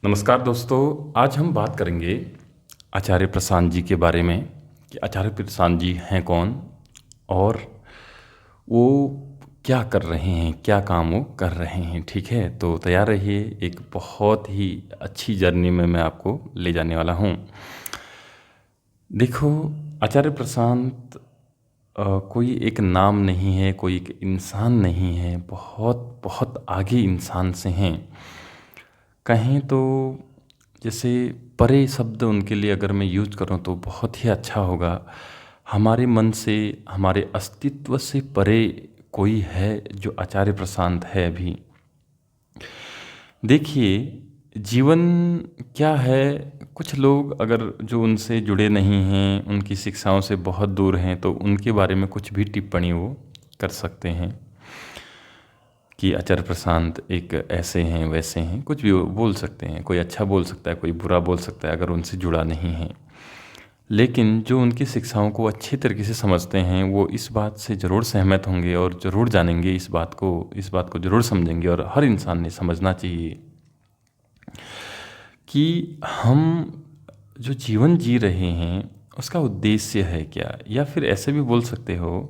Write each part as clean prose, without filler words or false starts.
नमस्कार दोस्तों। आज हम बात करेंगे आचार्य प्रशांत जी के बारे में कि आचार्य प्रशांत जी हैं कौन और वो क्या कर रहे हैं, क्या काम वो कर रहे हैं। ठीक है, तो तैयार रहिए। एक बहुत ही अच्छी जर्नी में मैं आपको ले जाने वाला हूँ। देखो, आचार्य प्रशांत कोई एक नाम नहीं है, कोई एक इंसान नहीं है, बहुत बहुत आगे इंसान से हैं। कहें तो जैसे परे शब्द उनके लिए अगर मैं यूज़ करूँ तो बहुत ही अच्छा होगा। हमारे मन से, हमारे अस्तित्व से परे कोई है जो आचार्य प्रशांत है अभी। देखिए, जीवन क्या है, कुछ लोग अगर जो उनसे जुड़े नहीं हैं, उनकी शिक्षाओं से बहुत दूर हैं, तो उनके बारे में कुछ भी टिप्पणी वो कर सकते हैं कि आचार्य प्रशांत एक ऐसे हैं, वैसे हैं, कुछ भी वो बोल सकते हैं। कोई अच्छा बोल सकता है, कोई बुरा बोल सकता है अगर उनसे जुड़ा नहीं है। लेकिन जो उनकी शिक्षाओं को अच्छी तरीके से समझते हैं, वो इस बात से ज़रूर सहमत होंगे और ज़रूर जानेंगे, इस बात को ज़रूर समझेंगे। और हर इंसान ने समझना चाहिए कि हम जो जीवन जी रहे हैं उसका उद्देश्य है क्या, या फिर ऐसे भी बोल सकते हो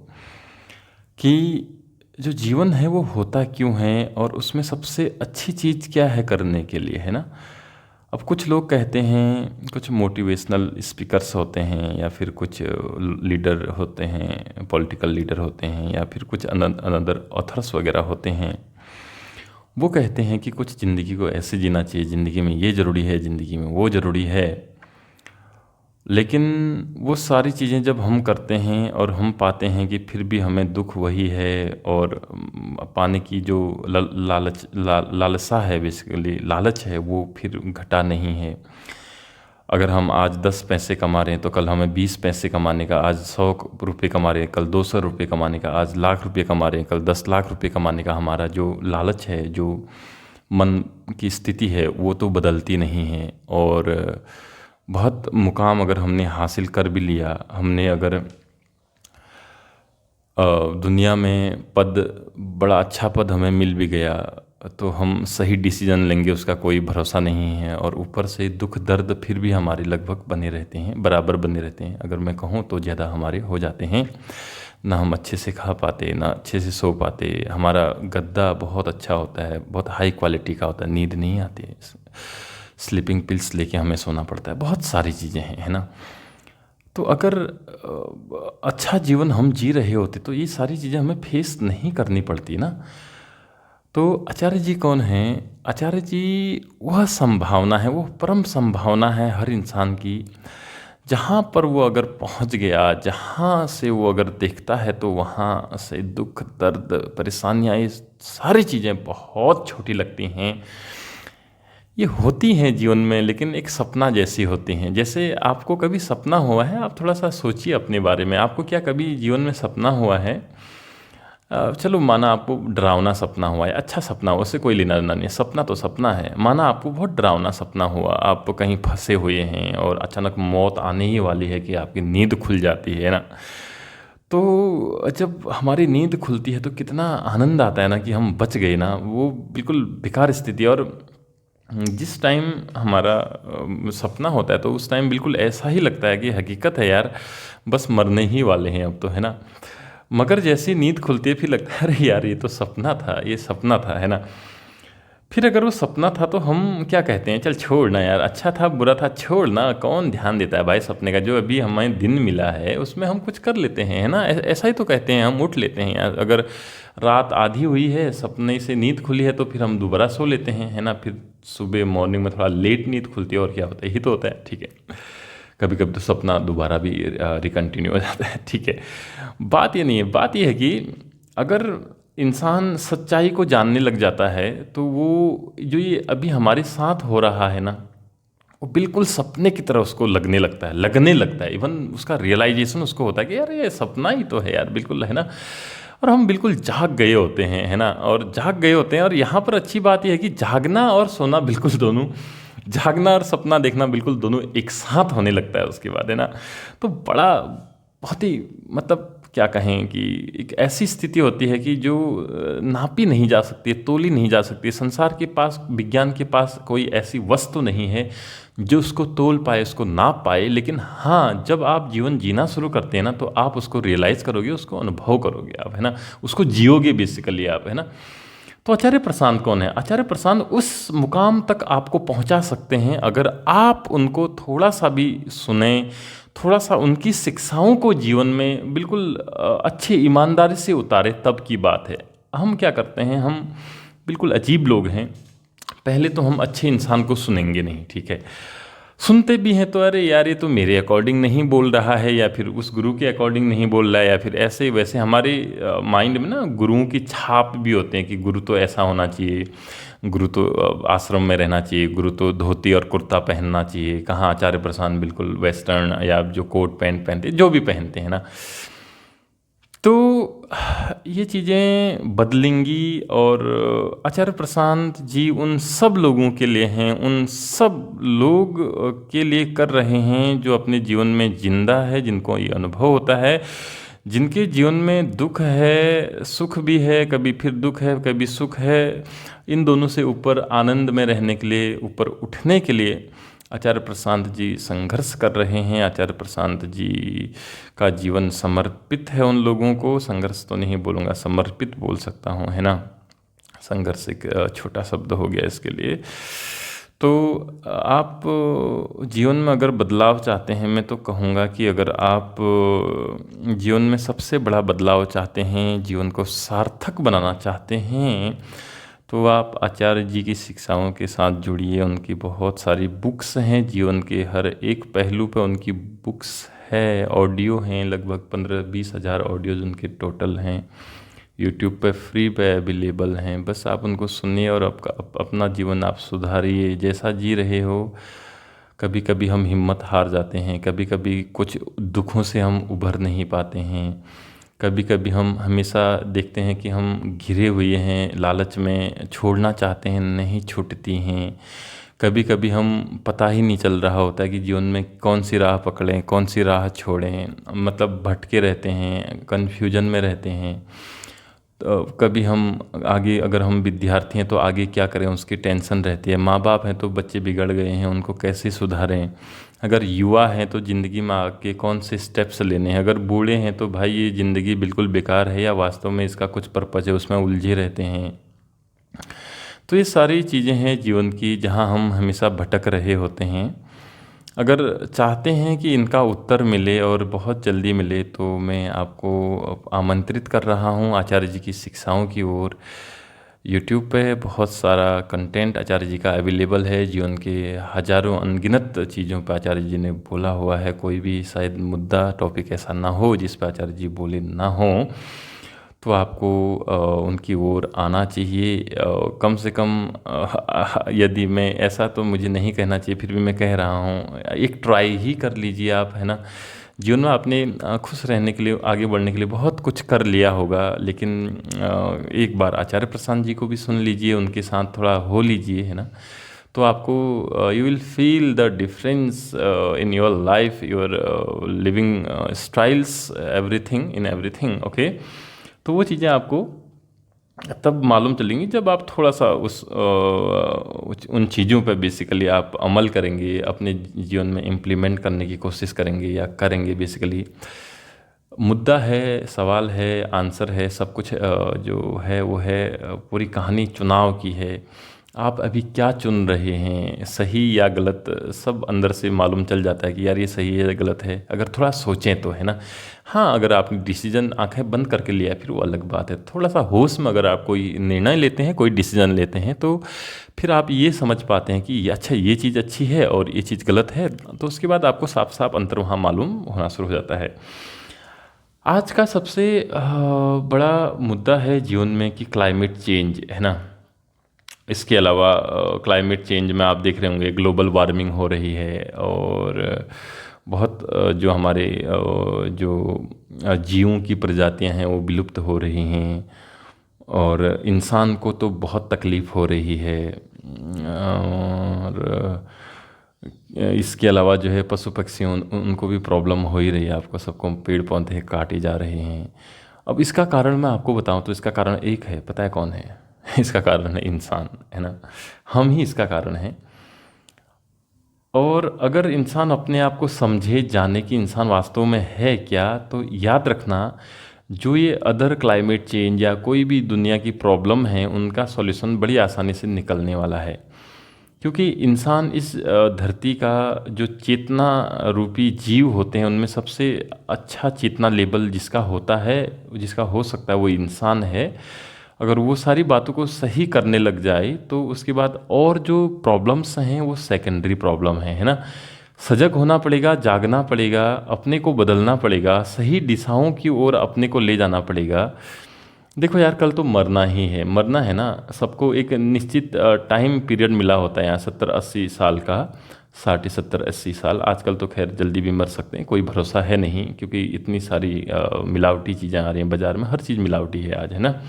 कि जो जीवन है वो होता क्यों है और उसमें सबसे अच्छी चीज़ क्या है करने के लिए, है ना। अब कुछ लोग कहते हैं, कुछ मोटिवेशनल स्पीकर्स होते हैं या फिर कुछ लीडर होते हैं, पॉलिटिकल लीडर होते हैं, या फिर कुछ अनदर ऑथर्स वगैरह होते हैं। वो कहते हैं कि कुछ ज़िंदगी को ऐसे जीना चाहिए, ज़िंदगी में ये ज़रूरी है, ज़िंदगी में वो ज़रूरी है। लेकिन वो सारी चीज़ें जब हम करते हैं और हम पाते हैं कि फिर भी हमें दुख वही है, और पाने की जो लालसा है, बेसिकली लालच है, वो फिर घटा नहीं है। अगर हम आज 10 पैसे कमा रहे हैं तो कल हमें 20 पैसे कमाने का, आज 100 रुपये कमा रहे हैं कल 200 रुपये कमाने का, आज लाख रुपये कमा रहे हैं कल 10 लाख रुपये कमाने का, हमारा जो लालच है, जो मन की स्थिति है, वो तो बदलती नहीं है। और बहुत मुकाम अगर हमने हासिल कर भी लिया, हमने अगर दुनिया में पद, बड़ा अच्छा पद हमें मिल भी गया, तो हम सही डिसीजन लेंगे उसका कोई भरोसा नहीं है। और ऊपर से दुख दर्द फिर भी हमारे लगभग बने रहते हैं, बराबर बने रहते हैं। अगर मैं कहूँ तो ज़्यादा हमारे हो जाते हैं। ना हम अच्छे से खा पाते, ना अच्छे से सो पाते। हमारा गद्दा बहुत अच्छा होता है, बहुत हाई क्वालिटी का होता है, नींद नहीं आती है, स्लीपिंग पिल्स लेके हमें सोना पड़ता है, बहुत सारी चीज़ें हैं, है ना। तो अगर अच्छा जीवन हम जी रहे होते तो ये सारी चीज़ें हमें फेस नहीं करनी पड़ती ना। तो आचार्य जी कौन हैं? आचार्य जी वह संभावना है, वो परम संभावना है हर इंसान की। जहाँ पर वो अगर पहुँच गया, जहाँ से वो अगर देखता है, तो वहाँ से दुख दर्द परेशानियाँ, ये सारी चीज़ें बहुत छोटी लगती हैं। ये होती हैं जीवन में, लेकिन एक सपना जैसी होती हैं। जैसे आपको कभी सपना हुआ है, आप थोड़ा सा सोचिए अपने बारे में। आपको क्या कभी जीवन में सपना हुआ है? चलो माना आपको डरावना सपना हुआ है, अच्छा सपना हुआ, उससे कोई लेना देना नहीं है, सपना तो सपना है। माना आपको बहुत डरावना सपना हुआ, आप कहीं फंसे हुए हैं और अचानक मौत आने ही वाली है कि आपकी नींद खुल जाती है ना। तो जब हमारी नींद खुलती है तो कितना आनंद आता है ना कि हम बच गए ना। वो बिल्कुल बेकार स्थिति है। और जिस टाइम हमारा सपना होता है तो उस टाइम बिल्कुल ऐसा ही लगता है कि हकीकत है यार, बस मरने ही वाले हैं अब तो, है ना। मगर जैसी नींद खुलती है फिर लगता है अरे यार, ये तो सपना था, ये सपना था, है ना। फिर अगर वो सपना था तो हम क्या कहते हैं, चल छोड़ ना यार, अच्छा था बुरा था छोड़ ना, कौन ध्यान देता है भाई सपने का। जो अभी हमें दिन मिला है उसमें हम कुछ कर लेते हैं, है ना। ऐसा ही तो कहते हैं, हम उठ लेते हैं यार। अगर रात आधी हुई है, सपने से नींद खुली है, तो फिर हम दोबारा सो लेते हैं, है ना। फिर सुबह मॉर्निंग में थोड़ा लेट नींद खुलती है, और क्या होता है, यही तो होता है, ठीक है। कभी कभी तो सपना दोबारा भी रिकंटिन्यू हो जाता है, ठीक है। बात ये नहीं है, बात ये है कि अगर इंसान सच्चाई को जानने लग जाता है तो वो जो ये अभी हमारे साथ हो रहा है ना, वो बिल्कुल सपने की तरह उसको लगने लगता है। इवन उसका रियलाइजेशन उसको होता है कि यार ये सपना ही तो है यार, बिल्कुल, है ना। और हम बिल्कुल जाग गए होते हैं, है ना, और जाग गए होते हैं। और यहाँ पर अच्छी बात यह है कि जागना और सोना बिल्कुल दोनों, जागना और सपना देखना बिल्कुल दोनों एक साथ होने लगता है उसके बाद, है ना। तो बड़ा बहुत ही मतलब क्या कहें कि एक ऐसी स्थिति होती है कि जो नापी नहीं जा सकती, तोली नहीं जा सकती। संसार के पास, विज्ञान के पास कोई ऐसी वस्तु नहीं है जो उसको तोल पाए, उसको नाप पाए। लेकिन हाँ, जब आप जीवन जीना शुरू करते हैं ना, तो आप उसको रियलाइज़ करोगे, उसको अनुभव करोगे आप, है ना? उसको जियोगे बेसिकली आप, है ना? तो आचार्य प्रशांत कौन है? आचार्य प्रशांत उस मुकाम तक आपको पहुंचा सकते हैं अगर आप उनको थोड़ा सा भी सुने, थोड़ा सा उनकी शिक्षाओं को जीवन में बिल्कुल अच्छे ईमानदारी से उतारे, तब की बात है। हम क्या करते हैं, हम बिल्कुल अजीब लोग हैं। पहले तो हम अच्छे इंसान को सुनेंगे नहीं, ठीक है? सुनते भी हैं तो अरे यार, ये तो मेरे अकॉर्डिंग नहीं बोल रहा है, या फिर उस गुरु के अकॉर्डिंग नहीं बोल रहा है, या फिर ऐसे वैसे हमारे माइंड में ना गुरुओं की छाप भी होते हैं कि गुरु तो ऐसा होना चाहिए, गुरु तो आश्रम में रहना चाहिए, गुरु तो धोती और कुर्ता पहनना चाहिए। कहाँ आचार्य प्रशांत बिल्कुल वेस्टर्न, या जो कोट पैंट पहनते, जो भी पहनते हैं ना, तो ये चीज़ें बदलेंगी। और आचार्य प्रशांत जी उन सब लोगों के लिए हैं, उन सब लोग के लिए कर रहे हैं जो अपने जीवन में जिंदा है, जिनको ये अनुभव होता है, जिनके जीवन में दुख है, सुख भी है, कभी फिर दुख है, कभी सुख है। इन दोनों से ऊपर आनंद में रहने के लिए, ऊपर उठने के लिए आचार्य प्रशांत जी संघर्ष कर रहे हैं। आचार्य प्रशांत जी का जीवन समर्पित है उन लोगों को। संघर्ष तो नहीं बोलूँगा, समर्पित बोल सकता हूँ, है ना? संघर्ष एक छोटा शब्द हो गया इसके लिए। तो आप जीवन में अगर बदलाव चाहते हैं, मैं तो कहूँगा कि अगर आप जीवन में सबसे बड़ा बदलाव चाहते हैं, जीवन को सार्थक बनाना चाहते हैं, तो आप आचार्य जी की शिक्षाओं के साथ जुड़िए। उनकी बहुत सारी बुक्स हैं, जीवन के हर एक पहलू पर उनकी बुक्स है, ऑडियो हैं, लगभग 15-20 हज़ार ऑडियोज़ उनके टोटल हैं। यूट्यूब पे फ्री पे अवेलेबल हैं। बस आप उनको सुनिए और अपना जीवन आप सुधारिए। जैसा जी रहे हो, कभी कभी हम हिम्मत हार जाते हैं, कभी कभी कुछ दुखों से हम उभर नहीं पाते हैं, कभी कभी हम हमेशा देखते हैं कि हम घिरे हुए हैं, लालच में छोड़ना चाहते हैं, नहीं छूटती हैं। कभी कभी हम पता ही नहीं चल रहा होता है कि जीवन में कौन सी राह पकड़ें, कौन सी राह छोड़ें, मतलब भटके रहते हैं, कन्फ्यूजन में रहते हैं। तो कभी हम आगे, अगर हम विद्यार्थी हैं तो आगे क्या करें उसकी टेंशन रहती है। माँ बाप हैं तो बच्चे बिगड़ गए हैं, उनको कैसे सुधारें। अगर युवा हैं तो ज़िंदगी में आगे कौन से स्टेप्स लेने हैं। अगर बूढ़े हैं तो भाई ये ज़िंदगी बिल्कुल बेकार है या वास्तव में इसका कुछ पर्पज़ है, उसमें उलझे रहते हैं। तो ये सारी चीज़ें हैं जीवन की, जहाँ हम हमेशा भटक रहे होते हैं। अगर चाहते हैं कि इनका उत्तर मिले और बहुत जल्दी मिले, तो मैं आपको आमंत्रित कर रहा हूँ आचार्य जी की शिक्षाओं की ओर। यूट्यूब पे बहुत सारा कंटेंट आचार्य जी का अवेलेबल है। जीवन के हज़ारों अनगिनत चीज़ों पर आचार्य जी ने बोला हुआ है। कोई भी शायद मुद्दा, टॉपिक ऐसा ना हो जिस पर आचार्य जी बोले ना हो, तो आपको उनकी ओर आना चाहिए। कम से कम यदि मैं ऐसा, तो मुझे नहीं कहना चाहिए, फिर भी मैं कह रहा हूँ, एक ट्राई ही कर लीजिए आप, है ना? जीवन में आपने खुश रहने के लिए, आगे बढ़ने के लिए बहुत कुछ कर लिया होगा, लेकिन एक बार आचार्य प्रशांत जी को भी सुन लीजिए, उनके साथ थोड़ा हो लीजिए, है ना? तो आपको you will feel the difference in your life, your living styles, everything in everything, okay. तो वो चीज़ें आपको तब मालूम चलेंगी जब आप थोड़ा सा उन चीज़ों पर बेसिकली आप अमल करेंगे, अपने जीवन में इम्प्लीमेंट करने की कोशिश करेंगे या करेंगे। बेसिकली मुद्दा है, सवाल है, आंसर है, सब कुछ जो है वो है, पूरी कहानी चुनाव की है। आप अभी क्या चुन रहे हैं, सही या गलत, सब अंदर से मालूम चल जाता है कि यार ये सही है या गलत है, अगर थोड़ा सोचें तो, है ना? हाँ, अगर आपने डिसीजन आंखें बंद करके लिया है फिर वो अलग बात है। थोड़ा सा होश में अगर आप कोई निर्णय लेते हैं, कोई डिसीजन लेते हैं, तो फिर आप ये समझ पाते हैं कि अच्छा ये चीज़ अच्छी है और ये चीज़ गलत है। तो उसके बाद आपको साफ साफ अंतर वहाँ मालूम होना शुरू हो जाता है। आज का सबसे बड़ा मुद्दा है जीवन में कि क्लाइमेट चेंज, है ना? इसके अलावा क्लाइमेट चेंज में आप देख रहे होंगे ग्लोबल वार्मिंग हो रही है, और बहुत जो हमारे जो जीवों की प्रजातियां हैं वो विलुप्त हो रही हैं, और इंसान को तो बहुत तकलीफ़ हो रही है। और इसके अलावा जो है पशु पक्षी उनको भी प्रॉब्लम हो ही रही है, आपको सबको पेड़ पौधे काटे जा रहे हैं। अब इसका कारण मैं आपको बताऊं तो इसका कारण एक है, पता है कौन है? इसका कारण है इंसान, है ना। हम ही इसका कारण है। और अगर इंसान अपने आप को समझे, जाने कि इंसान वास्तव में है क्या, तो याद रखना जो ये अदर क्लाइमेट चेंज या कोई भी दुनिया की प्रॉब्लम है उनका सॉल्यूशन बड़ी आसानी से निकलने वाला है। क्योंकि इंसान इस धरती का जो चेतना रूपी जीव होते हैं उनमें सबसे अच्छा चेतना लेवल जिसका होता है, जिसका हो सकता है, वो इंसान है। अगर वो सारी बातों को सही करने लग जाए तो उसके बाद और जो प्रॉब्लम्स हैं वो सेकेंडरी प्रॉब्लम है ना। सजग होना पड़ेगा, जागना पड़ेगा, अपने को बदलना पड़ेगा, सही दिशाओं की ओर अपने को ले जाना पड़ेगा। देखो यार, कल तो मरना ही है, मरना है ना। सबको एक निश्चित टाइम पीरियड मिला होता है यहाँ 70-80 साल का, 60-70-80 साल। आजकल तो खैर जल्दी भी मर सकते हैं, कोई भरोसा है नहीं, क्योंकि इतनी सारी मिलावटी चीज़ें आ रही हैं बाज़ार में, हर चीज़ मिलावटी है आज, है ना।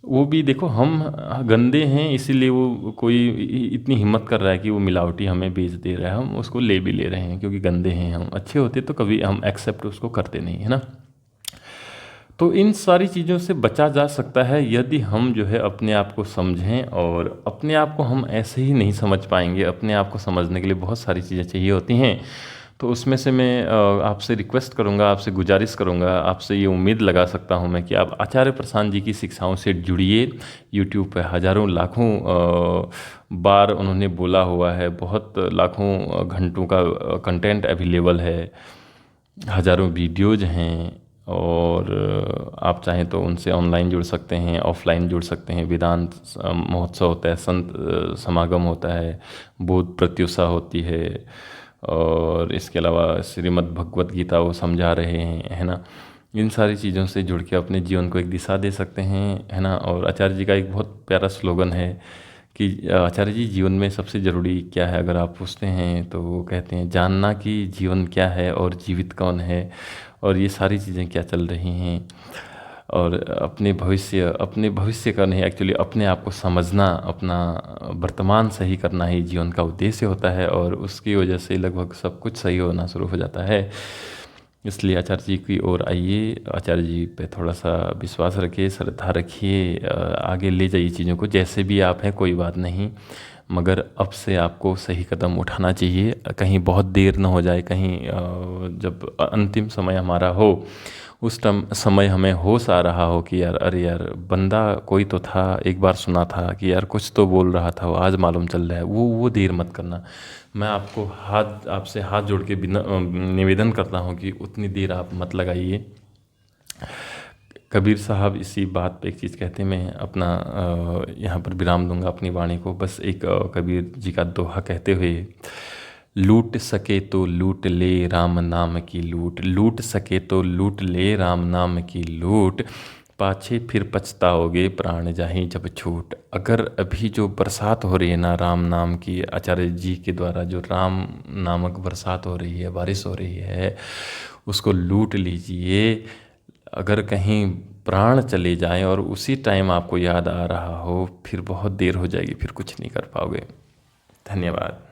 वो भी देखो, हम गंदे हैं इसीलिए वो कोई इतनी हिम्मत कर रहा है कि वो मिलावटी हमें बेच दे रहा है, हम उसको ले भी ले रहे हैं क्योंकि गंदे हैं हम। अच्छे होते तो कभी हम एक्सेप्ट उसको करते नहीं, है ना। तो इन सारी चीज़ों से बचा जा सकता है यदि हम जो है अपने आप को समझें। और अपने आप को हम ऐसे ही नहीं समझ पाएंगे, अपने आप को समझने के लिए बहुत सारी चीज़ें चाहिए होती हैं। तो उसमें से मैं आपसे रिक्वेस्ट करूंगा, आपसे गुजारिश करूंगा, आपसे ये उम्मीद लगा सकता हूं मैं कि आप आचार्य प्रशांत जी की शिक्षाओं से जुड़िए। यूट्यूब पे हज़ारों लाखों बार उन्होंने बोला हुआ है, बहुत लाखों घंटों का कंटेंट अवेलेबल है, हज़ारों वीडियोज़ हैं। और आप चाहें तो उनसे ऑनलाइन जुड़ सकते हैं, ऑफलाइन जुड़ सकते हैं। वेदांत महोत्सव होता है, संत समागम होता है, बोध प्रत्युषा होती है, और इसके अलावा श्रीमद् भगवत गीता वो समझा रहे हैं, है ना। इन सारी चीज़ों से जुड़ के अपने जीवन को एक दिशा दे सकते हैं, है ना। और आचार्य जी का एक बहुत प्यारा स्लोगन है कि आचार्य जी, जीवन में सबसे ज़रूरी क्या है अगर आप पूछते हैं तो वो कहते हैं, जानना कि जीवन क्या है और जीवित कौन है, और ये सारी चीज़ें क्या चल रही हैं। और अपने भविष्य का नहीं, एक्चुअली अपने आप को समझना, अपना वर्तमान सही करना ही जीवन का उद्देश्य होता है। और उसकी वजह से लगभग सब कुछ सही होना शुरू हो जाता है। इसलिए आचार्य जी की ओर आइए, आचार्य जी पे थोड़ा सा विश्वास रखिए, श्रद्धा रखिए, आगे ले जाइए चीज़ों को। जैसे भी आप हैं कोई बात नहीं, मगर अब से आपको सही कदम उठाना चाहिए, कहीं बहुत देर ना हो जाए, कहीं जब अंतिम समय हमारा हो उस समय हमें होश आ रहा हो कि यार, अरे यार, बंदा कोई तो था, एक बार सुना था कि यार कुछ तो बोल रहा था, वो आज मालूम चल रहा है, वो देर मत करना। मैं आपसे हाथ जोड़ के निवेदन करता हूँ कि उतनी देर आप मत लगाइए। कबीर साहब इसी बात पे एक चीज़ कहते हैं, मैं अपना यहाँ पर विराम दूंगा अपनी वाणी को, बस एक कबीर जी का दोहा कहते हुए। लूट सके तो लूट ले राम नाम की लूट, लूट सके तो लूट ले राम नाम की लूट, पाछे फिर पछताओगे प्राण जाहि जब छूट। अगर अभी जो बरसात हो रही है ना राम नाम की, आचार्य जी के द्वारा जो राम नामक बरसात हो रही है, बारिश हो रही है, उसको लूट लीजिए। अगर कहीं प्राण चले जाएं और उसी टाइम आपको याद आ रहा हो, फिर बहुत देर हो जाएगी, फिर कुछ नहीं कर पाओगे। धन्यवाद।